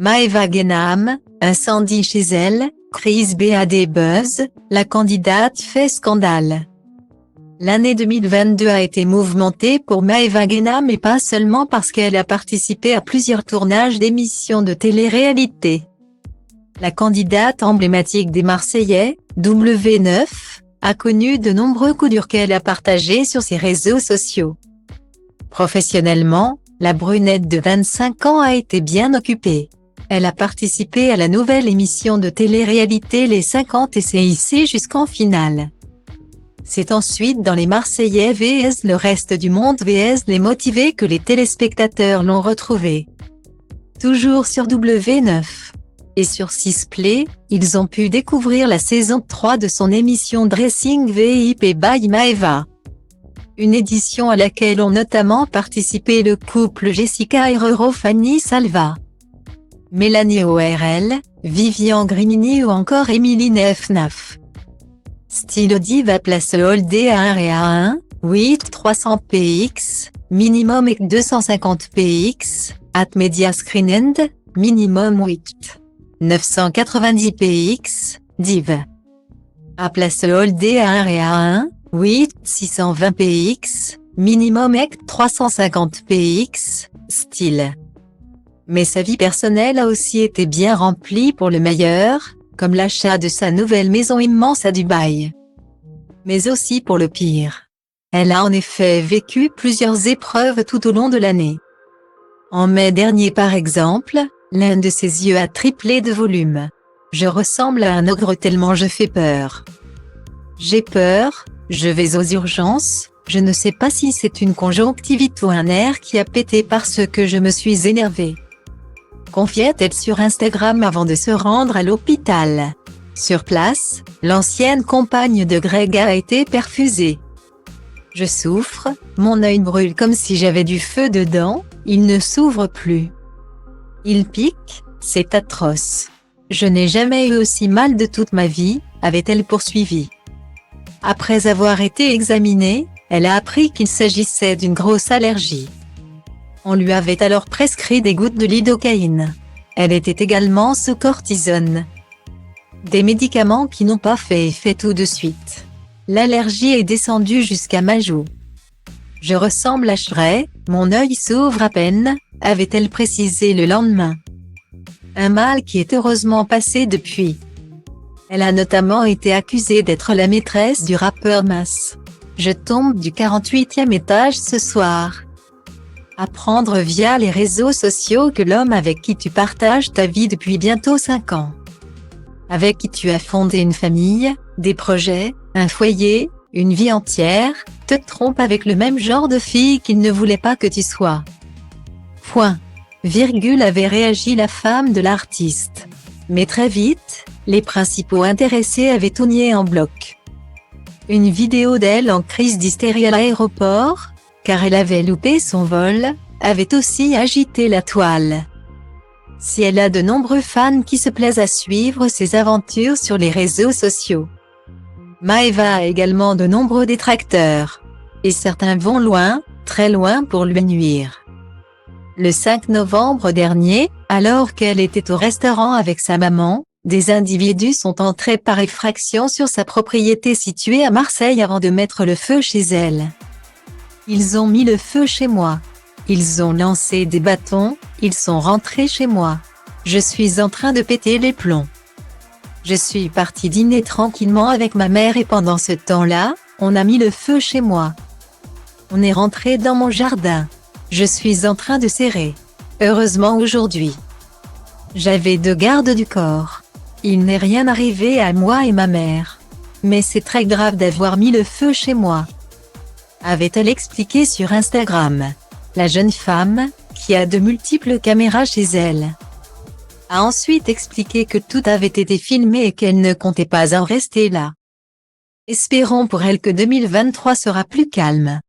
Maeva Genam, incendie chez elle, crise BAD buzz, la candidate fait scandale. L'année 2022 a été mouvementée pour Maeva Genam et pas seulement parce qu'elle a participé à plusieurs tournages d'émissions de télé-réalité. La candidate emblématique des Marseillais, W9, a connu de nombreux coups durs qu'elle a partagés sur ses réseaux sociaux. Professionnellement, la brunette de 25 ans a été bien occupée. Elle a participé à la nouvelle émission de télé-réalité Les 50 et s'est hissée jusqu'en finale. C'est ensuite dans Les Marseillais vs le reste du monde vs Les Motivés que les téléspectateurs l'ont retrouvée. Toujours sur W9. Et sur 6play, ils ont pu découvrir la saison 3 de son émission Dressing VIP by Maeva. Une édition à laquelle ont notamment participé le couple Jessica Herrero Fanny Salva, Mélanie ORL, Vivian Grimini ou encore Émilie Nefnaf. Stylo Diva place Hold A1 et A1, 8 300 px, minimum 250 px, at media screen end, minimum 8 990 px, div. A place Hold A1 et A1, 8 620 px, minimum 350 px, style. Mais sa vie personnelle a aussi été bien remplie pour le meilleur, comme l'achat de sa nouvelle maison immense à Dubaï. Mais aussi pour le pire. Elle a en effet vécu plusieurs épreuves tout au long de l'année. En mai dernier par exemple, l'un de ses yeux a triplé de volume. Je ressemble à un ogre tellement je fais peur. J'ai peur, je vais aux urgences, je ne sais pas si c'est une conjonctivite ou un nerf qui a pété parce que je me suis énervée. Confiait-elle sur Instagram avant de se rendre à l'hôpital. Sur place, l'ancienne compagne de Greg a été perfusée. Je souffre, mon œil brûle comme si j'avais du feu dedans, il ne s'ouvre plus. Il pique, c'est atroce. Je n'ai jamais eu aussi mal de toute ma vie, avait-elle poursuivi. Après avoir été examinée, elle a appris qu'il s'agissait d'une grosse allergie. On lui avait alors prescrit des gouttes de lidocaïne. Elle était également sous cortisone. Des médicaments qui n'ont pas fait effet tout de suite. L'allergie est descendue jusqu'à ma joue. Je ressemble à Shrek, mon œil s'ouvre à peine, avait-elle précisé le lendemain. Un mal qui est heureusement passé depuis. Elle a notamment été accusée d'être la maîtresse du rappeur Mas. Je tombe du 48e étage ce soir. Apprendre via les réseaux sociaux que l'homme avec qui tu partages ta vie depuis bientôt 5 ans, avec qui tu as fondé une famille, des projets, un foyer, une vie entière, te trompe avec le même genre de fille qu'il ne voulait pas que tu sois. Point. Virgule avait réagi la femme de l'artiste. Mais très vite, les principaux intéressés avaient tout nié en bloc. Une vidéo d'elle en crise d'hystérie à l'aéroport, car elle avait loupé son vol, avait aussi agité la toile. Si elle a de nombreux fans qui se plaisent à suivre ses aventures sur les réseaux sociaux, Maeva a également de nombreux détracteurs. Et certains vont loin, très loin pour lui nuire. Le 5 novembre dernier, alors qu'elle était au restaurant avec sa maman, des individus sont entrés par effraction sur sa propriété située à Marseille avant de mettre le feu chez elle. Ils ont mis le feu chez moi. Ils ont lancé des bâtons, ils sont rentrés chez moi. Je suis en train de péter les plombs. Je suis partie dîner tranquillement avec ma mère et pendant ce temps-là, on a mis le feu chez moi. On est rentré dans mon jardin. Je suis en train de serrer. Heureusement aujourd'hui. J'avais 2 gardes du corps. Il n'est rien arrivé à moi et ma mère. Mais c'est très grave d'avoir mis le feu chez moi, avait-elle expliqué sur Instagram. La jeune femme, qui a de multiples caméras chez elle, a ensuite expliqué que tout avait été filmé et qu'elle ne comptait pas en rester là. Espérons pour elle que 2023 sera plus calme.